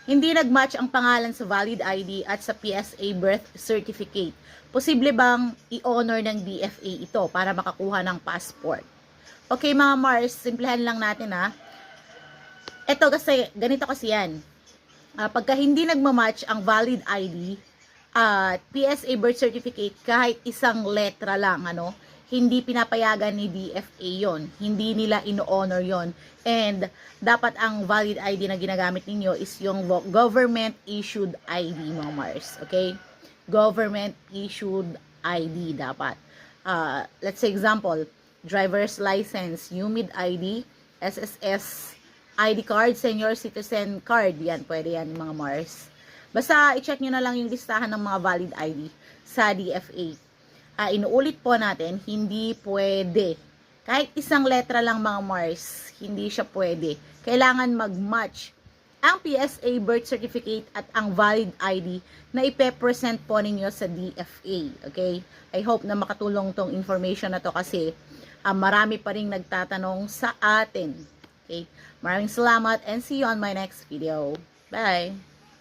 Hindi nag-match ang pangalan sa valid ID at sa PSA birth certificate. Posible bang i-honor ng DFA ito para makakuha ng passport? Okay mga Mars, simplihan lang natin ha. Ito kasi, ganito kasi yan. Pagka hindi nagmamatch ang valid ID at PSA birth certificate, kahit isang letra lang, hindi pinapayagan ni DFA yon, hindi nila ino-honor yon. And dapat ang valid ID na ginagamit ninyo is yung government issued ID, mga Mars. Okay? Government issued ID dapat. Let's say example, driver's license, UMID ID, SSS ID card, senior citizen card. Yan, pwede yan mga Mars. Basta i-check nyo na lang yung listahan ng mga valid ID sa DFA. Inuulit po natin, hindi pwede. Kahit isang letra lang mga Mars, hindi siya pwede. Kailangan mag-match ang PSA birth certificate at ang valid ID na ipe-present po ninyo sa DFA. Okay? I hope na makatulong tong information na to kasi marami pa ring nagtatanong sa atin. Okay? Maraming salamat and see you on my next video. Bye!